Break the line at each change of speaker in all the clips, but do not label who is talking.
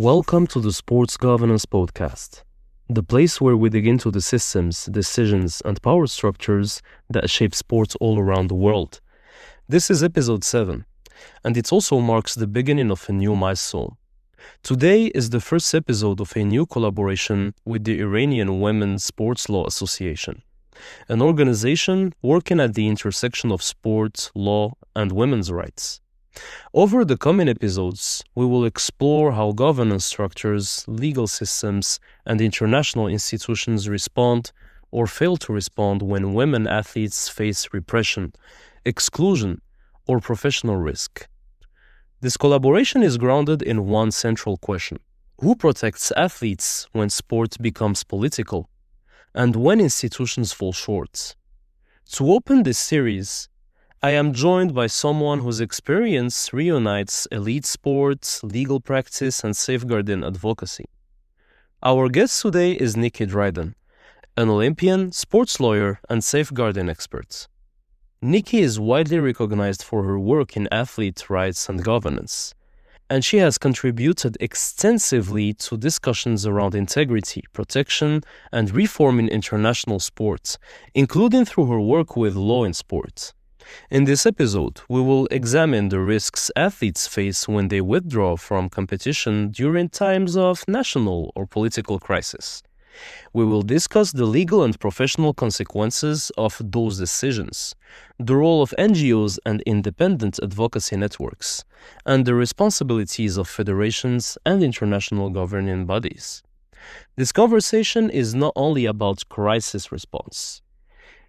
Welcome to the Sports Governance Podcast, the place where we dig into the systems, decisions, and power structures that shape sports all around the world. This is episode 7, and it also marks the beginning of a new milestone. Today is the first episode of a new collaboration with the Iranian Women's Sports Law Association, an organization working at the intersection of sport, law, and women's rights. Over the coming episodes, we will explore how governance structures, legal systems, and international institutions respond or fail to respond when women athletes face repression, exclusion, or professional risk. This collaboration is grounded in one central question: who protects athletes when sport becomes political, and when institutions fall short? To open this series, I am joined by someone whose experience reunites elite sports, legal practice, and safeguarding advocacy. Our guest today is Nikki Dryden, an Olympian, sports lawyer, and safeguarding expert. Nikki is widely recognized for her work in athlete rights and governance, and she has contributed extensively to discussions around integrity, protection, and reform in international sports, including through her work with Law in Sport. In this episode, we will examine the risks athletes face when they withdraw from competition during times of national or political crisis. We will discuss the legal and professional consequences of those decisions, the role of NGOs and independent advocacy networks, and the responsibilities of federations and international governing bodies. This conversation is not only about crisis response.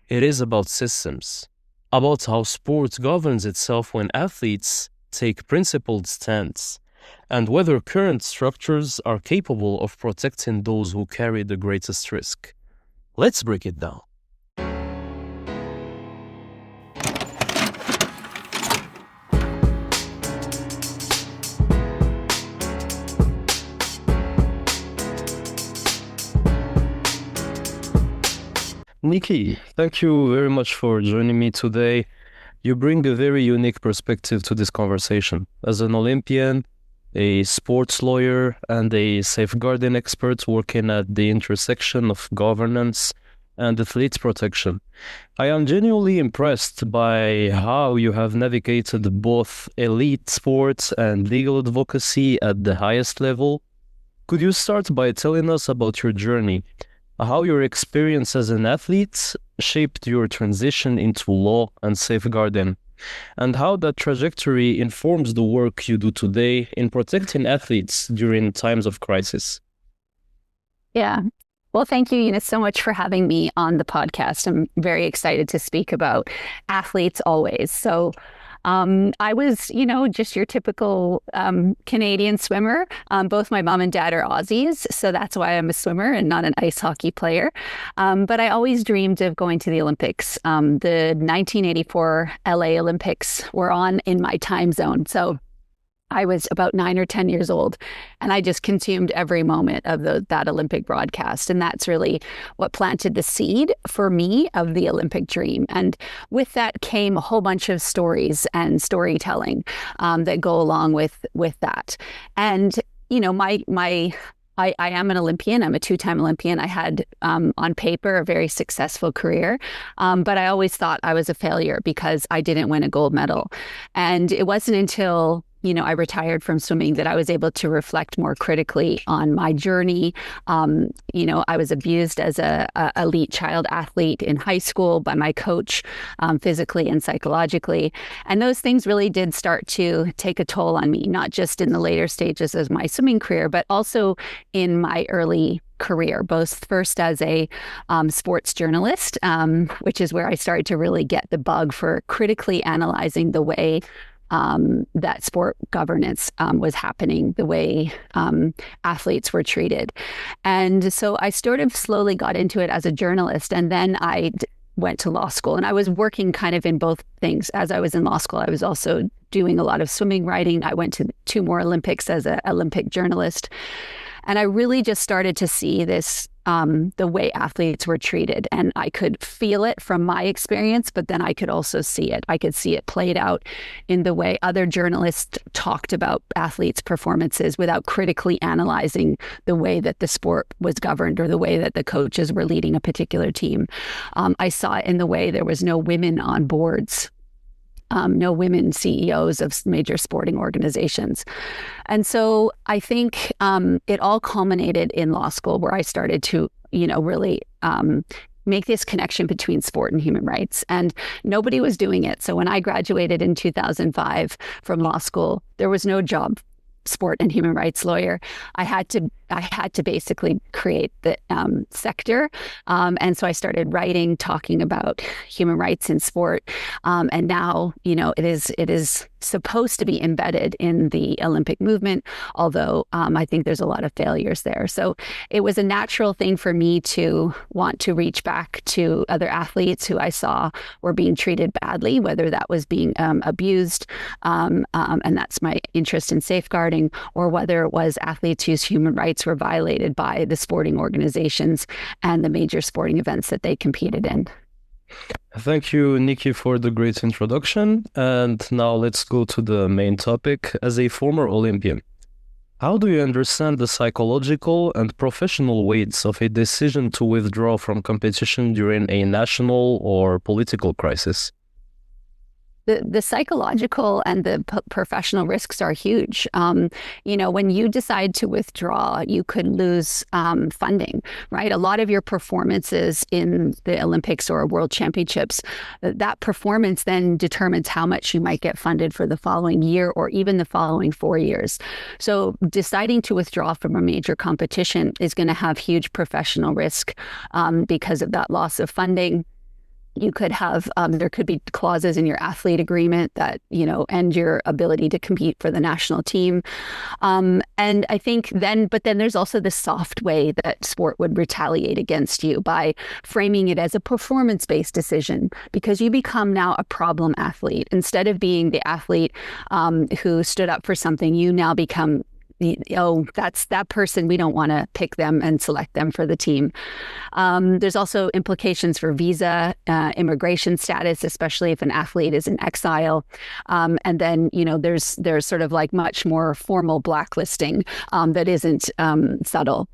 It is about systems, about how sport governs itself when athletes take principled stands, and whether current structures are capable of protecting those who carry the greatest risk. Let's break it down. Nikki, thank you very much for joining me today. You bring a very unique perspective to this conversation. As an Olympian, a sports lawyer, and a safeguarding expert working at the intersection of governance and athlete protection, I am genuinely impressed by how you have navigated both elite sports and legal advocacy at the highest level. Could you start by telling us about your journey? How your experience as an athlete shaped your transition into law and safeguarding, and how that trajectory informs the work you do today in protecting athletes during times of crisis.
Yeah. Well, thank you, Eunice, so much for having me on the podcast. I'm very excited to speak about athletes always. So I was, just your typical Canadian swimmer. Both my mom and dad are Aussies, so that's why I'm a swimmer and not an ice hockey player. But I always dreamed of going to the Olympics. The 1984 LA Olympics were on in my time zone. So I was about 9 or 10 years old, and I just consumed every moment of that Olympic broadcast. And that's really what planted the seed for me of the Olympic dream. And with that came a whole bunch of stories and storytelling that go along with that. And, I am an Olympian. I'm a 2-time Olympian. I had, on paper, a very successful career, but I always thought I was a failure because I didn't win a gold medal. And it wasn't until I retired from swimming that I was able to reflect more critically on my journey. I was abused as a elite child athlete in high school by my coach, physically and psychologically. And those things really did start to take a toll on me, not just in the later stages of my swimming career, but also in my early career, both first as a sports journalist, which is where I started to really get the bug for critically analyzing the way that sport governance was happening, the way athletes were treated. And so I sort of slowly got into it as a journalist, and then I went to law school, and I was working kind of in both things. As I was in law school, I was also doing a lot of swimming writing. I went to 2 more Olympics as an Olympic journalist. And I really just started to see this the way athletes were treated. And I could feel it from my experience, but then I could also see it. I could see it played out in the way other journalists talked about athletes' performances without critically analyzing the way that the sport was governed or the way that the coaches were leading a particular team. I saw it in the way there was no women on boards. No women CEOs of major sporting organizations. And so I think it all culminated in law school, where I started to, really make this connection between sport and human rights. And nobody was doing it. So when I graduated in 2005 from law school, there was no job sport and human rights lawyer. I had to basically create the sector. And so I started writing, talking about human rights in sport. And now, it is supposed to be embedded in the Olympic movement, although I think there's a lot of failures there. So it was a natural thing for me to want to reach back to other athletes who I saw were being treated badly, whether that was being abused, and that's my interest in safeguarding, or whether it was athletes whose human rights were violated by the sporting organizations and the major sporting events that they competed in.
Thank you, Nikki, for the great introduction. And now let's go to the main topic. As a former Olympian, how do you understand the psychological and professional weights of a decision to withdraw from competition during a national or political crisis?
The psychological and the professional risks are huge. When you decide to withdraw, you could lose funding, right? A lot of your performances in the Olympics or World Championships, that performance then determines how much you might get funded for the following year or even the following 4 years. So deciding to withdraw from a major competition is going to have huge professional risk because of that loss of funding. You could have, there could be clauses in your athlete agreement that, end your ability to compete for the national team. And I think but then there's also the soft way that sport would retaliate against you by framing it as a performance-based decision, because you become now a problem athlete. Instead of being the athlete who stood up for something, you now become that's that person. We don't want to pick them and select them for the team. There's also implications for visa, immigration status, especially if an athlete is in exile. And then, there's sort of like much more formal blacklisting that isn't subtle.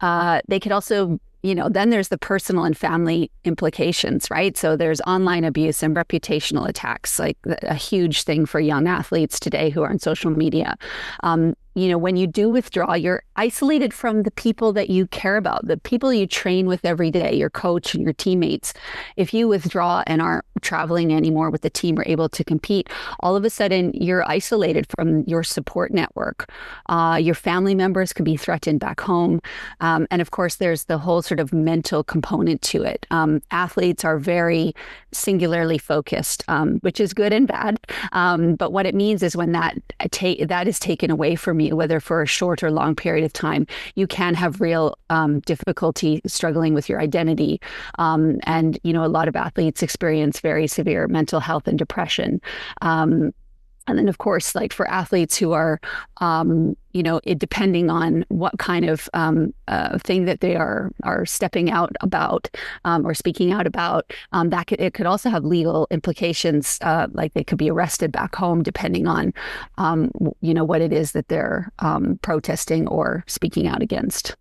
They could also then there's the personal and family implications, right? So there's online abuse and reputational attacks, like a huge thing for young athletes today who are on social media. When you do withdraw, you're isolated from the people that you care about, the people you train with every day, your coach and your teammates. If you withdraw and aren't traveling anymore with the team or able to compete, all of a sudden you're isolated from your support network. Your family members could be threatened back home. And of course, there's the whole sort of mental component to it. Athletes are very singularly focused, which is good and bad. But what it means is when that is taken away from you, whether for a short or long period of time, you can have real difficulty struggling with your identity. And, a lot of athletes experience very severe mental health and depression. And then, of course, like for athletes who are, depending on what kind of thing that they are stepping out about or speaking out about, it could also have legal implications, like they could be arrested back home, depending on, what it is that they're protesting or speaking out against.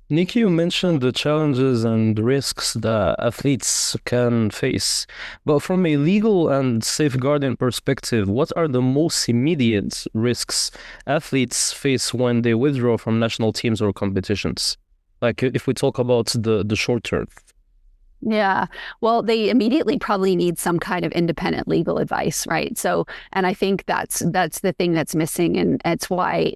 Nikki, you mentioned the challenges and risks that athletes can face. But from a legal and safeguarding perspective, what are the most immediate risks athletes face when they withdraw from national teams or competitions? Like if we talk about the short term.
Yeah. Well, they immediately probably need some kind of independent legal advice, right? So, and I think that's the thing that's missing. And it's why,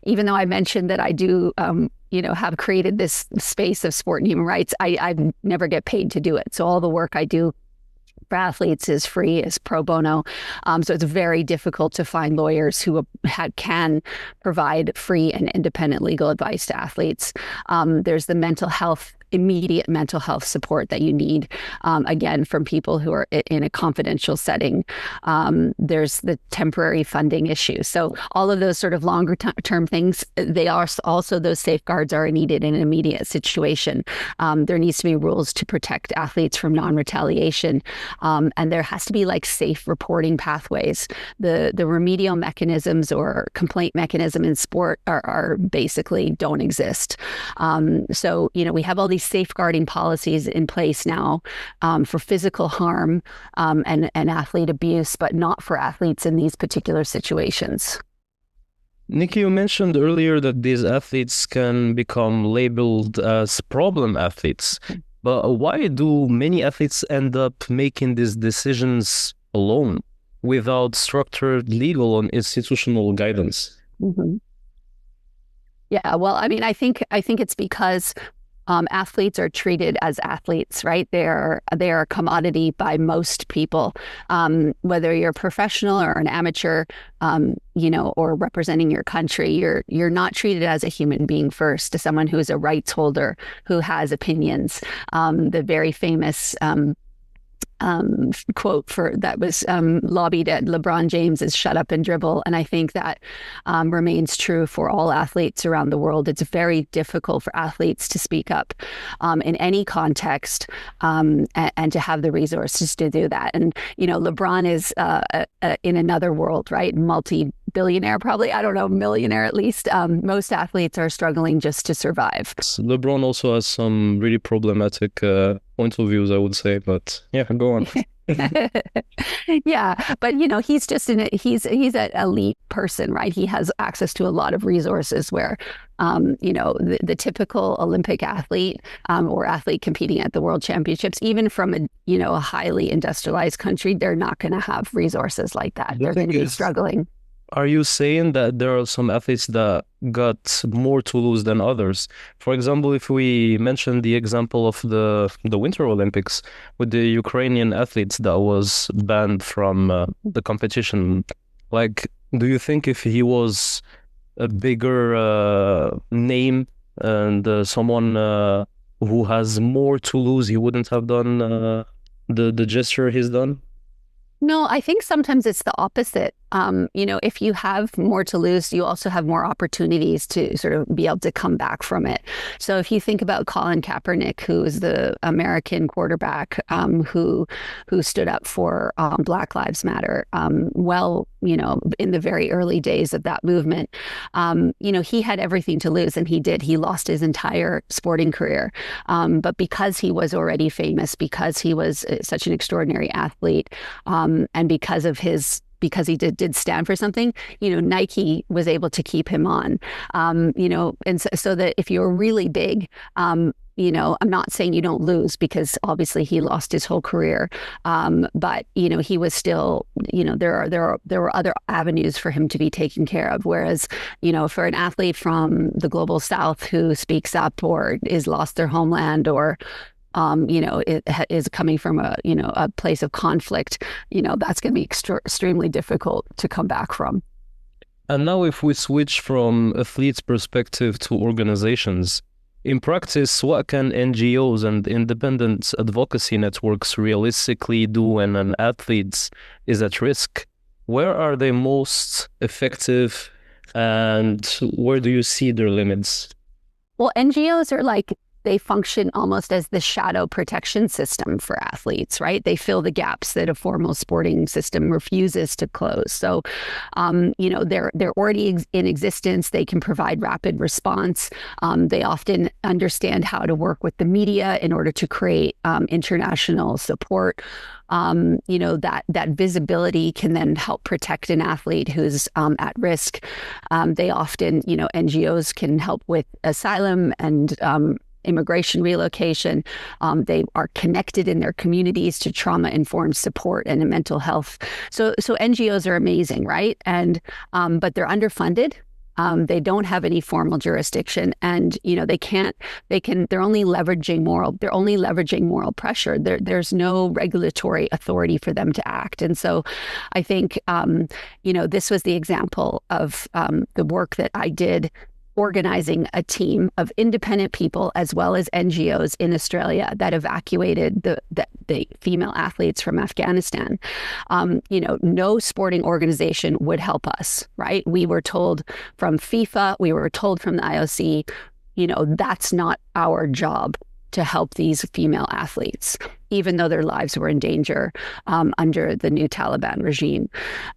even though I mentioned that I do, have created this space of sport and human rights, I never get paid to do it. So all the work I do for athletes is free, is pro bono. So it's very difficult to find lawyers who can provide free and independent legal advice to athletes. There's the mental health immediate mental health support that you need, again, from people who are in a confidential setting. There's the temporary funding issue. So all of those sort of longer term things, they are also, those safeguards are needed in an immediate situation. There needs to be rules to protect athletes from non-retaliation. And there has to be like safe reporting pathways. The remedial mechanisms or complaint mechanism in sport are basically don't exist. So, we have all these safeguarding policies in place now for physical harm and athlete abuse, but not for athletes in these particular situations.
Nikki, you mentioned earlier that these athletes can become labeled as problem athletes. But why do many athletes end up making these decisions alone without structured legal and institutional guidance?
Mm-hmm. Yeah, well, I mean, I think it's because athletes are treated as athletes, right? They are a commodity by most people, whether you're a professional or an amateur, or representing your country. You're not treated as a human being first, as someone who is a rights holder who has opinions. The very famous quote that was lobbied at LeBron James is "shut up and dribble," and I think that remains true for all athletes around the world. It's very difficult for athletes to speak up in any context and to have the resources to do that. And LeBron is in another world, right? Multi-billionaire, probably, I don't know, millionaire at least. Most athletes are struggling just to survive.
LeBron also has some really problematic points of views, I would say, but yeah, go on.
Yeah, but he's just he's an elite person, right? He has access to a lot of resources where the typical Olympic athlete or athlete competing at the World Championships, even from a highly industrialized country, they're not going to have resources like that. They're going to be struggling.
Are you saying that there are some athletes that got more to lose than others? For example, if we mention the example of the Winter Olympics with the Ukrainian athletes that was banned from the competition, do you think if he was a bigger name and someone who has more to lose, he wouldn't have done the gesture he's done?
No, I think sometimes it's the opposite. If you have more to lose, you also have more opportunities to sort of be able to come back from it. So if you think about Colin Kaepernick, who is the American quarterback who stood up for Black Lives Matter, in the very early days of that movement, he had everything to lose, and he did. He lost his entire sporting career. But because he was already famous, because he was such an extraordinary athlete, and because he did stand for something, Nike was able to keep him on, and so that if you're really big, I'm not saying you don't lose, because obviously he lost his whole career, but he was still, there were other avenues for him to be taken care of. Whereas, for an athlete from the global South who speaks up or is lost their homeland or it is coming from a place of conflict, that's going to be extremely difficult to come back from.
And now if we switch from athletes' perspective to organizations, in practice, what can NGOs and independent advocacy networks realistically do when an athlete is at risk? Where are they most effective, and where do you see their limits?
Well, NGOs are they function almost as the shadow protection system for athletes, right? They fill the gaps that a formal sporting system refuses to close. So, they're already in existence. They can provide rapid response. They often understand how to work with the media in order to create international support. That visibility can then help protect an athlete who's at risk. They often, NGOs can help with asylum and immigration relocation. They are connected in their communities to trauma-informed support and mental health. So NGOs are amazing, right? And but they're underfunded. They don't have any formal jurisdiction, and they're only leveraging moral pressure. There's no regulatory authority for them to act. And so I think this was the example of the work that I did organizing a team of independent people as well as NGOs in Australia that evacuated the female athletes from Afghanistan. No sporting organization would help us, right? We were told from FIFA, we were told from the IOC, that's not our job to help these female athletes, even though their lives were in danger under the new Taliban regime.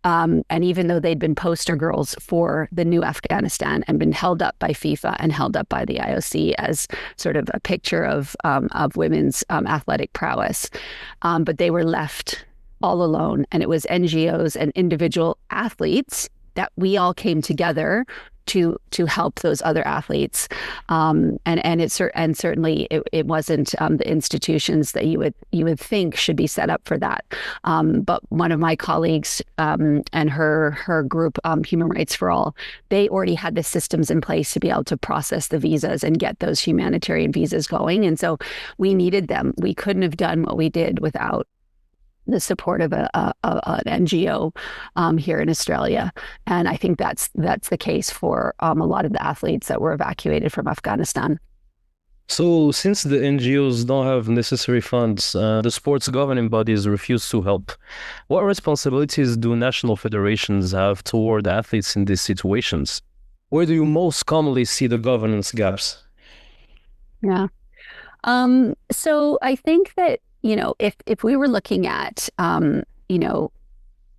And even though they'd been poster girls for the new Afghanistan and been held up by FIFA and held up by the IOC as sort of a picture of women's athletic prowess. But they were left all alone. And it was NGOs and individual athletes that we all came together to help those other athletes, and certainly it wasn't the institutions that you would think should be set up for that. But one of my colleagues and her group, Human Rights for All, they already had the systems in place to be able to process the visas and get those humanitarian visas going, and so we needed them. We couldn't have done what we did without the support of an NGO here in Australia. And I think that's the case for a lot of the athletes that were evacuated from Afghanistan.
So since the NGOs don't have necessary funds, the sports governing bodies refuse to help. What responsibilities do national federations have toward athletes in these situations? Where do you most commonly see the governance gaps?
Yeah. So I think that, if we were looking at,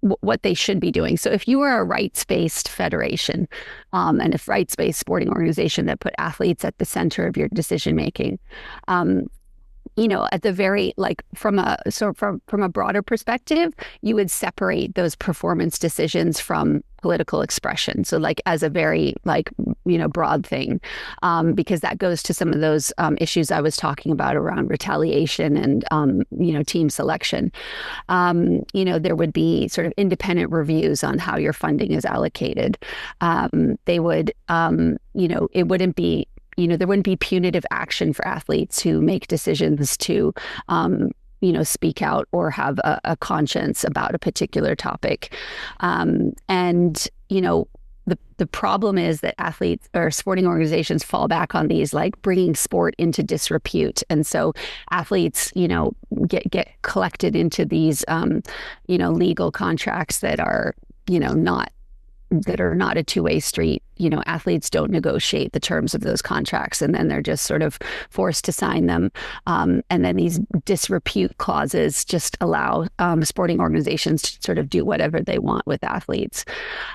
what they should be doing. So if you were a rights-based federation and a rights-based sporting organization that put athletes at the center of your decision-making, at the very, from a broader perspective, you would separate those performance decisions from political expression. So as a very broad thing, because that goes to some of those issues I was talking about around retaliation and, team selection. There would be sort of independent reviews on how your funding is allocated. They would, it wouldn't be, there wouldn't be punitive action for athletes who make decisions to, speak out or have a conscience about a particular topic. The problem is that athletes or sporting organizations fall back on these, bringing sport into disrepute. And so athletes, get collected into these, legal contracts that are, not a two-way street. Athletes don't negotiate the terms of those contracts, and then they're just sort of forced to sign them. And then these disrepute clauses just allow sporting organizations to sort of do whatever they want with athletes.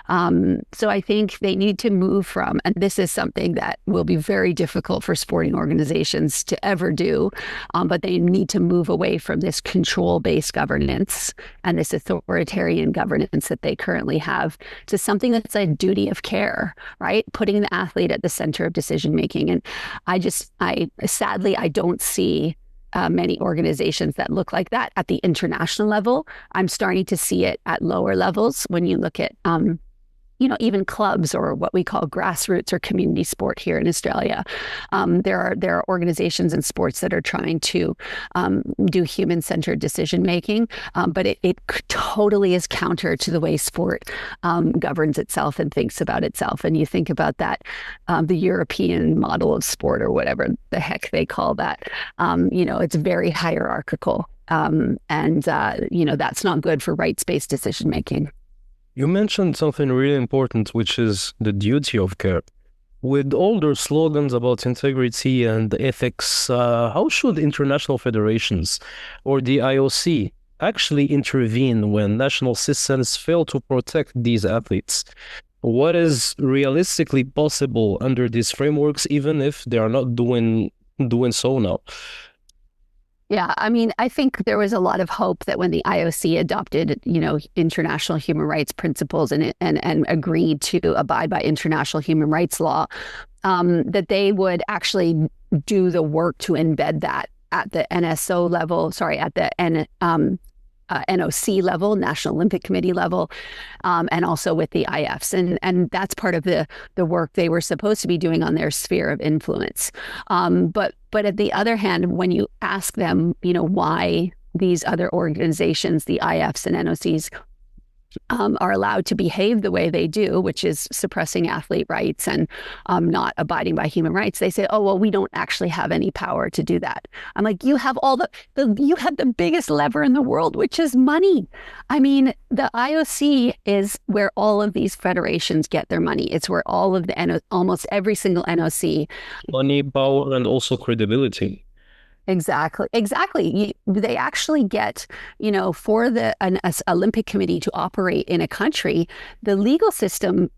So I think they need to move from, and this is something that will be very difficult for sporting organizations to ever do, but they need to move away from this control-based governance and this authoritarian governance that they currently have to something that's a duty of care, right? Putting the athlete at the center of decision-making. And I sadly, I don't see many organizations that look like that at the international level. I'm starting to see it at lower levels when you look at, even clubs or what we call grassroots or community sport here in Australia. There are organizations and sports that are trying to do human-centered decision-making, but it totally is counter to the way sport governs itself and thinks about itself. And you think about that, the European model of sport or whatever the heck they call that, it's very hierarchical. That's not good for rights-based decision-making.
You mentioned something really important, which is the duty of care. With all their slogans about integrity and ethics, how should international federations or the IOC actually intervene when national systems fail to protect these athletes? What is realistically possible under these frameworks, even if they are not doing so now?
Yeah, I think there was a lot of hope that when the IOC adopted, international human rights principles and agreed to abide by international human rights law, that they would actually do the work to embed that at the NSO level, at the NOC level, National Olympic Committee level, and also with the IFs. And that's part of the work they were supposed to be doing on their sphere of influence. But at the other hand, when you ask them, why these other organizations, the IFs and NOCs, are allowed to behave the way they do, which is suppressing athlete rights and not abiding by human rights, they say, oh, well, we don't actually have any power to do that. I'm like, you have you have the biggest lever in the world, which is money. I mean, the IOC is where all of these federations get their money. It's where all of almost every single NOC.
Money, power, and also credibility.
Exactly. They actually get, for an Olympic Committee to operate in a country, the legal system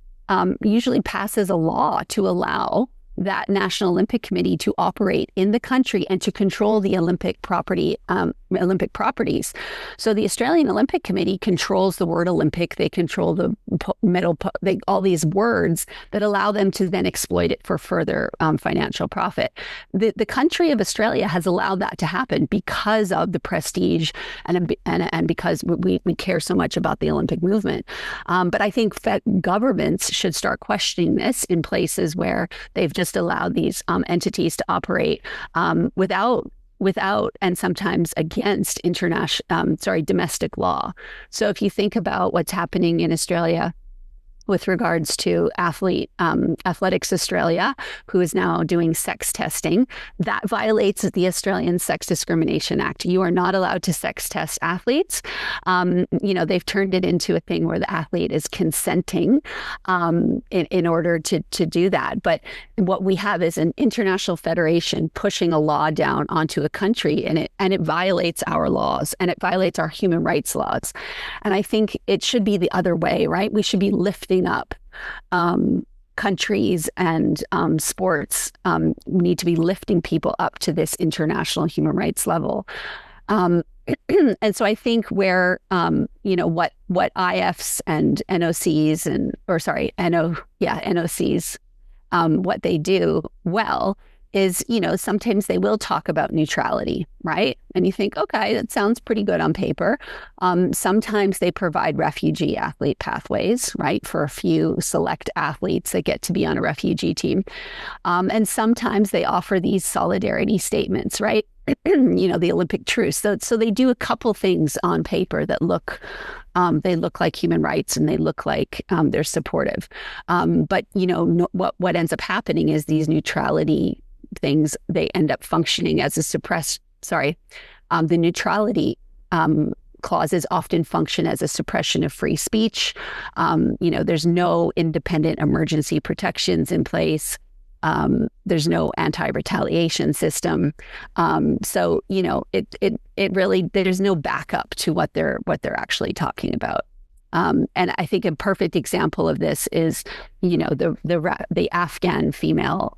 usually passes a law to allow that National Olympic Committee to operate in the country and to control the Olympic properties. So the Australian Olympic Committee controls the word Olympic. They control the medal, all these words that allow them to then exploit it for further financial profit. The country of Australia has allowed that to happen because of the prestige and because we care so much about the Olympic movement. But I think governments should start questioning this in places where they've just allowed these entities to operate without and sometimes against domestic law. So if you think about what's happening in Australia with regards to Athletics Australia, who is now doing sex testing, that violates the Australian Sex Discrimination Act. You are not allowed to sex test athletes. They've turned it into a thing where the athlete is consenting in order to do that. But what we have is an international federation pushing a law down onto a country, and it violates our laws, and it violates our human rights laws. And I think it should be the other way, right? We should be lifting up countries and sports need to be lifting people up to this international human rights level. And so I think where what IFs and NOCs NOCs what they do well is, sometimes they will talk about neutrality, right? And you think, okay, that sounds pretty good on paper. Sometimes they provide refugee athlete pathways, right, for a few select athletes that get to be on a refugee team. And sometimes they offer these solidarity statements, right? The Olympic truce. So they do a couple things on paper that look like human rights, and they look like they're supportive. But what ends up happening is these neutrality things, they end up functioning as the neutrality clauses often function as a suppression of free speech. There's no independent emergency protections in place. There's no anti-retaliation system. So it really, there's no backup to what they're actually talking about. And I think a perfect example of this is, the Afghan female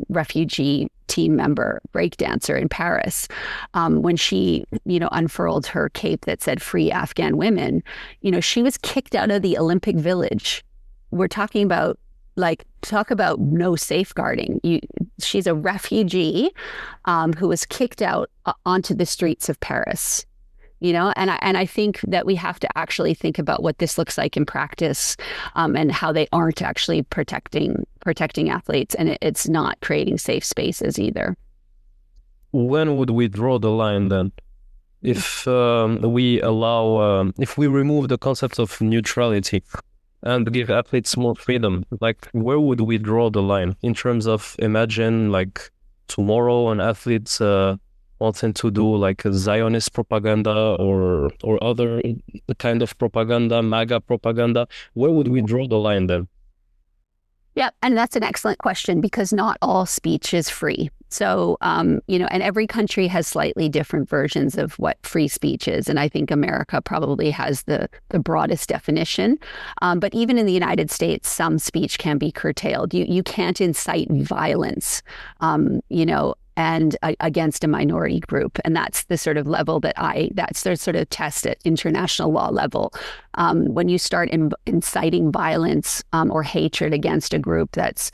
refugee team member breakdancer in Paris, when she, unfurled her cape that said "Free Afghan Women," she was kicked out of the Olympic Village. We're talking about talk about no safeguarding. She's a refugee who was kicked out onto the streets of Paris. And I think that we have to actually think about what this looks like in practice, and how they aren't actually protecting athletes, and it's not creating safe spaces either.
When would we draw the line then? If we remove the concept of neutrality and give athletes more freedom, where would we draw the line in terms of, imagine tomorrow an athlete wanting to do a Zionist propaganda or other kind of propaganda, MAGA propaganda, where would we draw the line then?
Yeah, and that's an excellent question, because not all speech is free. So, and every country has slightly different versions of what free speech is. And I think America probably has the broadest definition. But even in the United States, some speech can be curtailed. You can't incite violence, and against a minority group. And that's the sort of level that's the sort of test at international law level. When you start inciting violence or hatred against a group that's,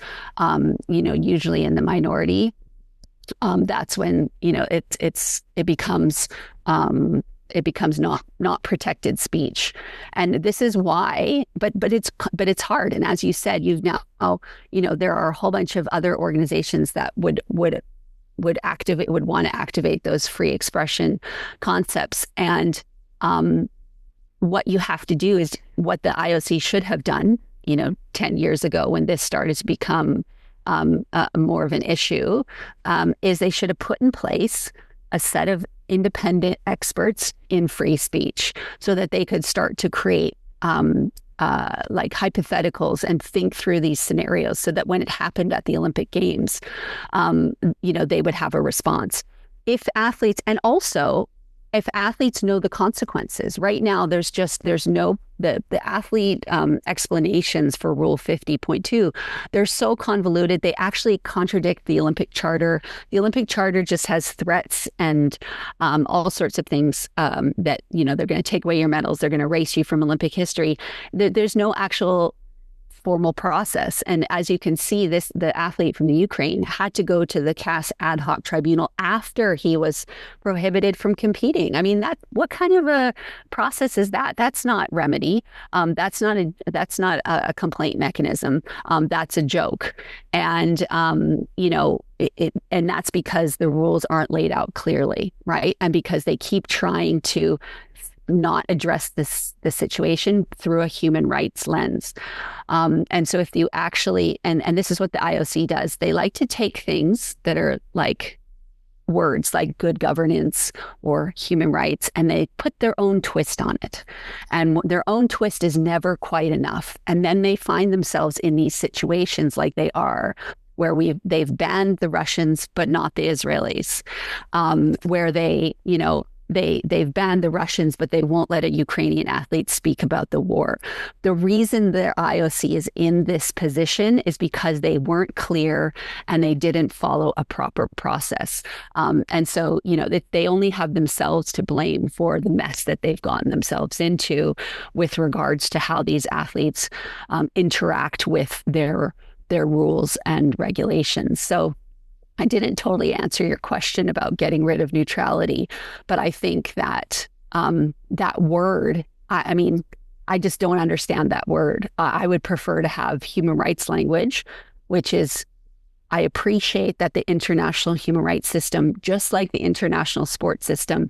usually in the minority, that's when, it becomes not protected speech. And this is why, but it's hard. And as you said, there are a whole bunch of other organizations that would want to activate those free expression concepts. And what you have to do is what the IOC should have done, 10 years ago when this started to become more of an issue, is they should have put in place a set of independent experts in free speech so that they could start to create like hypotheticals and think through these scenarios so that when it happened at the Olympic Games, they would have a response. If athletes know the consequences. Right now, there's no the athlete explanations for Rule 50.2. They're so convoluted. They actually contradict the Olympic Charter. The Olympic Charter just has threats and all sorts of things that, they're going to take away your medals. They're going to erase you from Olympic history. There's no actual formal process. And as you can see, the athlete from the Ukraine had to go to the CAS ad hoc tribunal after he was prohibited from competing. I mean, what kind of a process is that? That's not remedy. That's not a complaint mechanism. That's a joke. And and that's because the rules aren't laid out clearly, right? And because they keep trying to not address the situation through a human rights lens. And so if you actually, and this is what the IOC does, they like to take things that are like words like good governance or human rights, and they put their own twist on it. And their own twist is never quite enough. And then they find themselves in these situations like they are, where they've banned the Russians, but not the Israelis, where they've banned the Russians, but they won't let a Ukrainian athlete speak about the war. The reason the IOC is in this position is because they weren't clear and they didn't follow a proper process. And so, they only have themselves to blame for the mess that they've gotten themselves into with regards to how these athletes interact with their rules and regulations. So I didn't totally answer your question about getting rid of neutrality, but I think that that word, I just don't understand that word. I would prefer to have human rights language, which is, I appreciate that the international human rights system, just like the international sports system,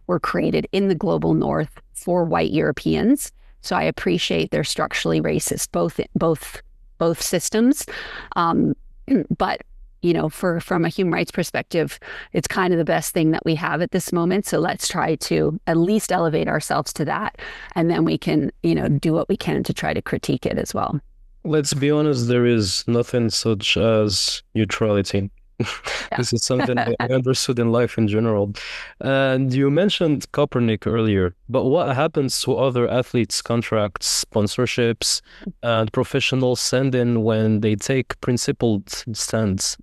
were created in the global north for white Europeans. So I appreciate they're structurally racist, both systems. But from a human rights perspective, it's kind of the best thing that we have at this moment. So let's try to at least elevate ourselves to that. And then we can, do what we can to try to critique it as well.
Let's be honest, there is nothing such as neutrality. Yeah. This is something I understood in life in general. And you mentioned Kaepernick earlier, but what happens to other athletes' contracts, sponsorships, and professional send-in when they take principled stands?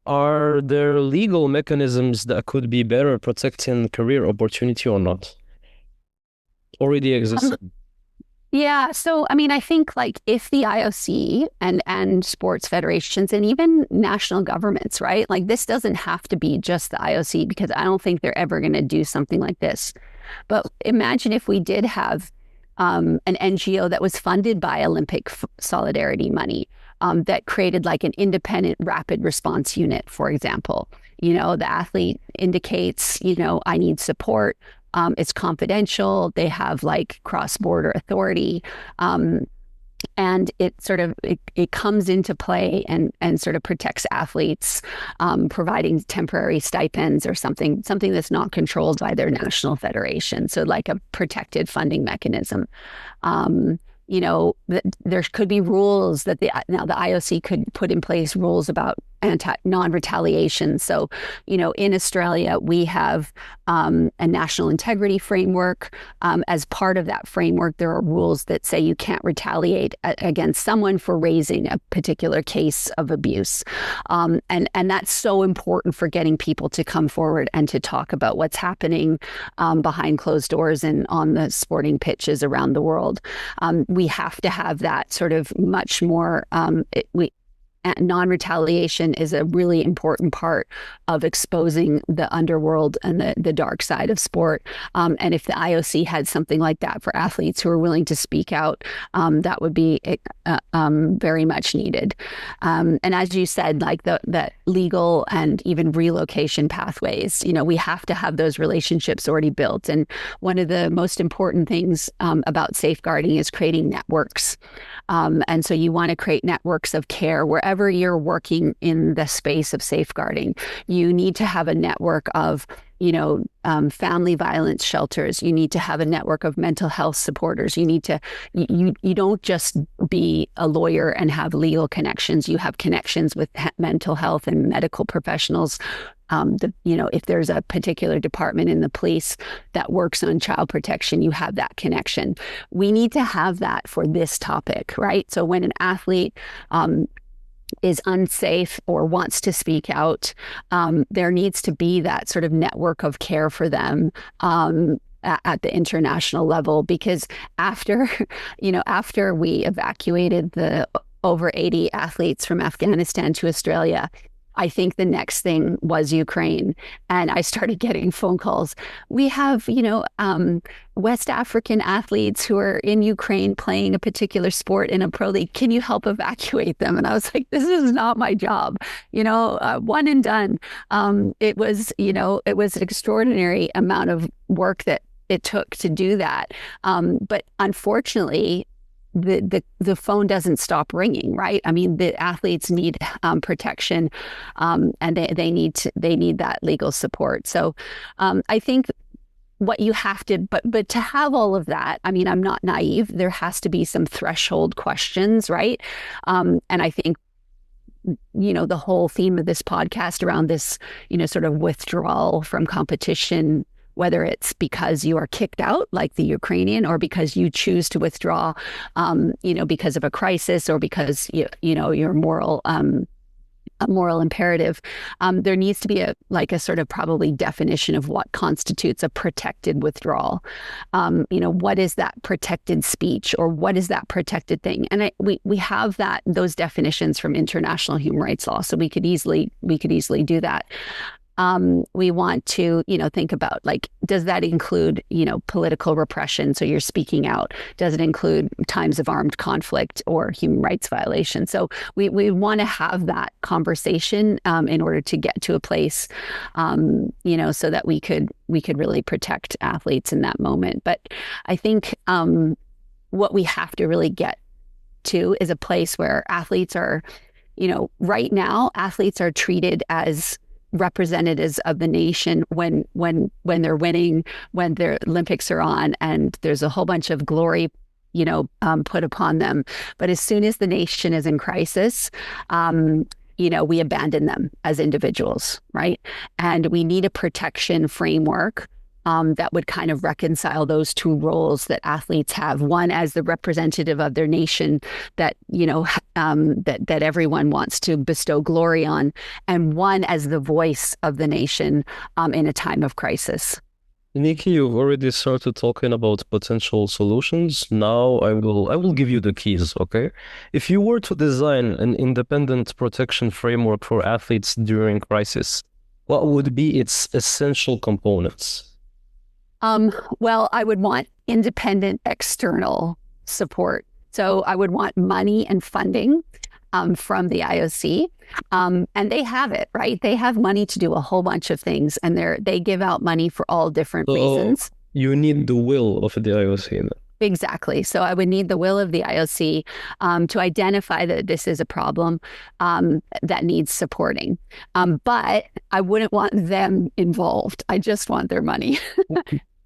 Are there legal mechanisms that could be better protecting career opportunity or not? Already existing.
Yeah. So, I think if the IOC and sports federations and even national governments, right? Like this doesn't have to be just the IOC, because I don't think they're ever going to do something like this. But imagine if we did have an NGO that was funded by Olympic solidarity money, that created like an independent rapid response unit, for example. The athlete indicates, I need support. It's confidential. They have like cross-border authority. And it comes into play and sort of protects athletes, providing temporary stipends or something that's not controlled by their national federation. So like a protected funding mechanism. There could be rules that the IOC could put in place, rules about non-retaliation. So, in Australia, we have a national integrity framework. As part of that framework, there are rules that say you can't retaliate against someone for raising a particular case of abuse. And that's so important for getting people to come forward and to talk about what's happening behind closed doors and on the sporting pitches around the world. We have to have that sort of much more, non-retaliation is a really important part of exposing the underworld and the dark side of sport. And if the IOC had something like that for athletes who are willing to speak out, that would be very much needed. And as you said, like the legal and even relocation pathways, we have to have those relationships already built. And one of the most important things about safeguarding is creating networks. And so you want to create networks of care wherever you're working in the space of safeguarding. You need to have a network of family violence shelters. You need to have a network of mental health supporters. You don't just be a lawyer and have legal connections. You have connections with mental health and medical professionals. If there's a particular department in the police that works on child protection, you have that connection. We need to have that for this topic, right? So when an athlete is unsafe or wants to speak out, there needs to be that sort of network of care for them at the international level. Because after we evacuated the over 80 athletes from Afghanistan to Australia, I think the next thing was Ukraine. And I started getting phone calls. We have, West African athletes who are in Ukraine playing a particular sport in a pro league. Can you help evacuate them? And I was like, this is not my job, one and done. It was an extraordinary amount of work that it took to do that. But unfortunately, the phone doesn't stop ringing, right? I mean, the athletes need protection, and they need that legal support. So I think what you have to, but to have all of that, I mean, I'm not naive. There has to be some threshold questions, right? And I think the whole theme of this podcast around this, sort of withdrawal from competition, whether it's because you are kicked out like the Ukrainian, or because you choose to withdraw, because of a crisis, or because you're a moral imperative. There needs to be a sort of probably definition of what constitutes a protected withdrawal. What is that protected speech, or what is that protected thing? And we have those definitions from international human rights law, so we could easily do that. We want to, think about, does that include, political repression? So you're speaking out. Does it include times of armed conflict or human rights violations? So we want to have that conversation in order to get to a place, so that we could really protect athletes in that moment. But I think what we have to really get to is a place where athletes are, right now, athletes are treated as representatives of the nation when they're winning, when their Olympics are on, and there's a whole bunch of glory put upon them. But as soon as the nation is in crisis, we abandon them as individuals, right? And we need a protection framework that would kind of reconcile those two roles that athletes have. One as the representative of their nation that, that everyone wants to bestow glory on, and one as the voice of the nation in a time of crisis.
Nikki, you've already started talking about potential solutions. Now I will give you the keys, okay? If you were to design an independent protection framework for athletes during crisis, what would be its essential components?
Well, I would want independent external support. So I would want money and funding from the IOC. And they have it, right? They have money to do a whole bunch of things, and they give out money for all different reasons.
You need the will of the IOC.
Exactly. So I would need the will of the IOC to identify that this is a problem that needs supporting. But I wouldn't want them involved. I just want their money.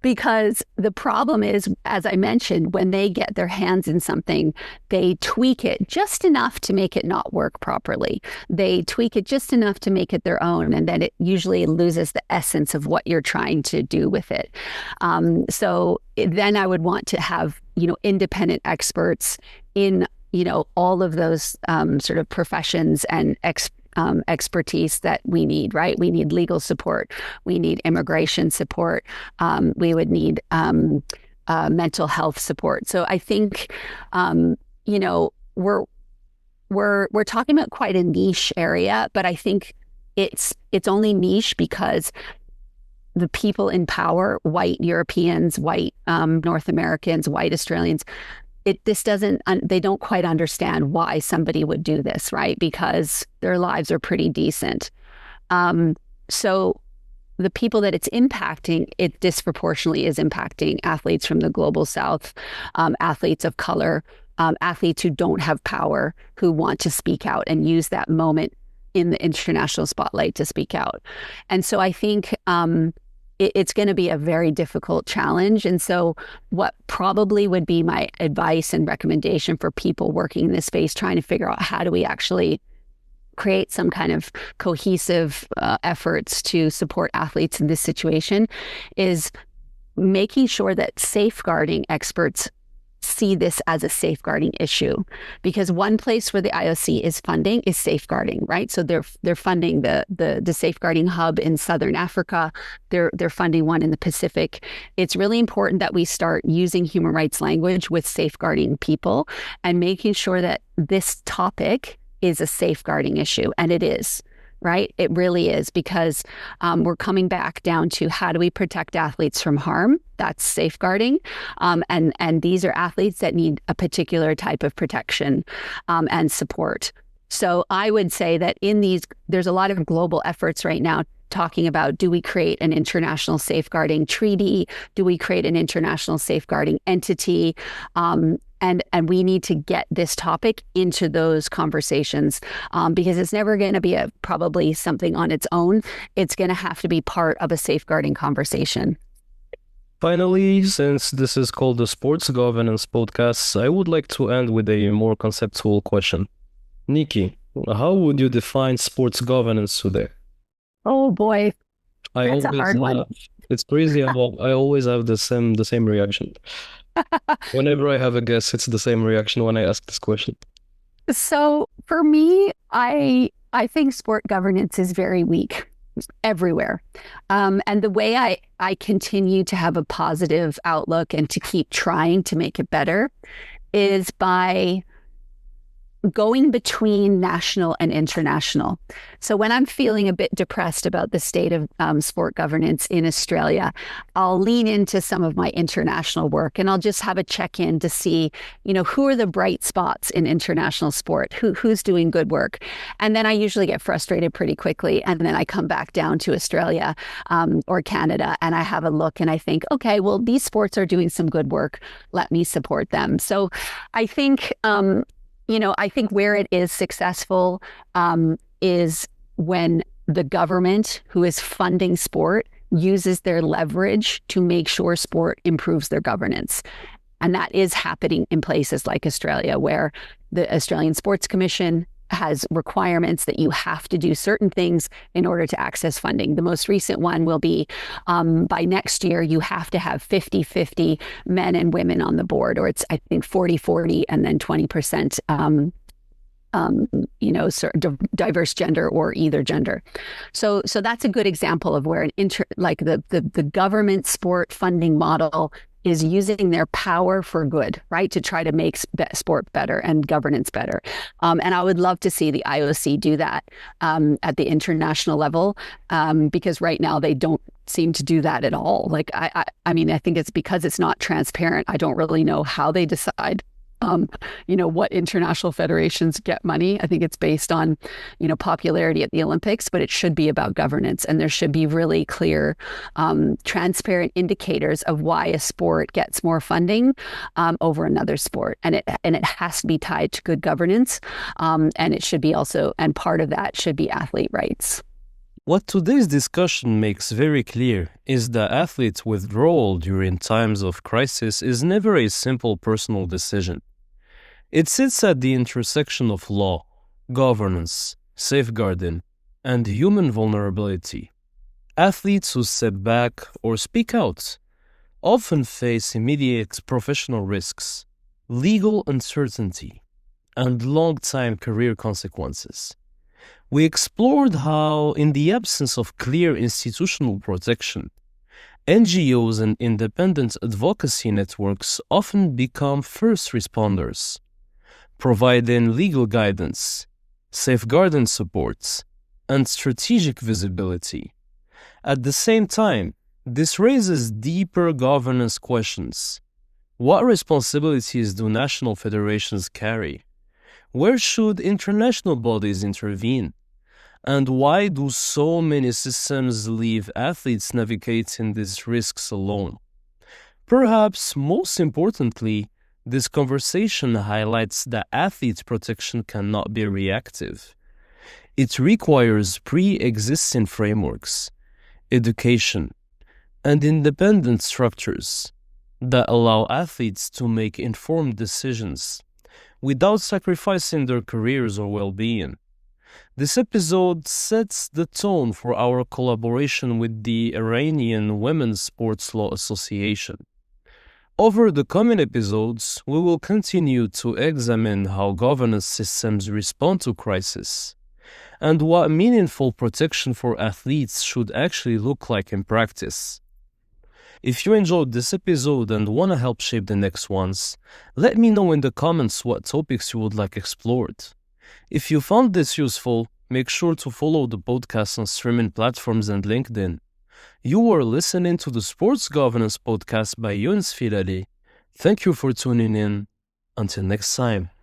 Because the problem is, as I mentioned, when they get their hands in something, they tweak it just enough to make it not work properly. They tweak it just enough to make it their own, and then it usually loses the essence of what you're trying to do with it. Then I would want to have, independent experts in, all of those sort of professions and expertise that we need, right? We need legal support. We need immigration support. We would need mental health support. So I think, we're we're talking about quite a niche area, but I think it's only niche because the people in power, white Europeans, white North Americans, white Australians, they don't quite understand why somebody would do this, right? Because their lives are pretty decent. So the people that it's impacting, it disproportionately is impacting athletes from the global south, athletes of color, athletes who don't have power, who want to speak out and use that moment in the international spotlight to speak out. And so I think it's going to be a very difficult challenge. And so what probably would be my advice and recommendation for people working in this space, trying to figure out how do we actually create some kind of cohesive efforts to support athletes in this situation, is making sure that safeguarding experts see this as a safeguarding issue. Because one place where the IOC is funding is safeguarding, right? So they're funding the safeguarding hub in Southern Africa. They're funding one in the Pacific. It's really important that we start using human rights language with safeguarding people and making sure that this topic is a safeguarding issue. And it is, right? It really is, because we're coming back down to how do we protect athletes from harm? That's safeguarding. And these are athletes that need a particular type of protection and support. So I would say that there's a lot of global efforts right now talking about, do we create an international safeguarding treaty? Do we create an international safeguarding entity? And we need to get this topic into those conversations because it's never going to be probably something on its own. It's going to have to be part of a safeguarding conversation.
Finally, since this is called the Sports Governance Podcast, I would like to end with a more conceptual question. Nikki, how would you define sports governance today?
Oh boy, that's a hard one.
It's crazy. I always have the same reaction. Whenever I have a guest, it's the same reaction when I ask this question.
So for me, I think sport governance is very weak everywhere. And the way I continue to have a positive outlook and to keep trying to make it better is by going between national and international. So when I'm feeling a bit depressed about the state of sport governance in Australia, I'll lean into some of my international work and I'll just have a check-in to see, who are the bright spots in international sport, who's doing good work. And then I usually get frustrated pretty quickly. And then I come back down to Australia or Canada and I have a look and I think, okay, well, these sports are doing some good work. Let me support them. So I think I think where it is successful is when the government who is funding sport uses their leverage to make sure sport improves their governance. And that is happening in places like Australia, where the Australian Sports Commission has requirements that you have to do certain things in order to access funding. The most recent one will be by next year, you have to have 50-50 men and women on the board, or it's, I think, 40-40 and then 20% diverse gender or either gender. So that's a good example of where the government sport funding model is using their power for good, right? To try to make sport better and governance better. And I would love to see the IOC do that at the international level, because right now they don't seem to do that at all. I think it's because it's not transparent. I don't really know how they decide what international federations get money. I think it's based on, popularity at the Olympics, but it should be about governance. And there should be really clear, transparent indicators of why a sport gets more funding over another sport. And it has to be tied to good governance. And it should be also, and part of that should be athlete rights.
What today's discussion makes very clear is that athletes' withdrawal during times of crisis is never a simple personal decision. It sits at the intersection of law, governance, safeguarding, and human vulnerability. Athletes who step back or speak out often face immediate professional risks, legal uncertainty, and long-time career consequences. We explored how, in the absence of clear institutional protection, NGOs and independent advocacy networks often become first responders. providing legal guidance, safeguarding supports, and strategic visibility. At the same time, this raises deeper governance questions. What responsibilities do national federations carry? Where should international bodies intervene? And why do so many systems leave athletes navigating these risks alone? Perhaps most importantly, this conversation highlights that athlete protection cannot be reactive. It requires pre-existing frameworks, education, and independent structures that allow athletes to make informed decisions without sacrificing their careers or well-being. This episode sets the tone for our collaboration with the Iranian Women's Sports Law Association. Over the coming episodes, we will continue to examine how governance systems respond to crisis and what meaningful protection for athletes should actually look like in practice. If you enjoyed this episode and want to help shape the next ones, let me know in the comments what topics you would like explored. If you found this useful, make sure to follow the podcast on streaming platforms and LinkedIn. You are listening to the Sports Governance Podcast by Younes Firari. Thank you for tuning in. Until next time.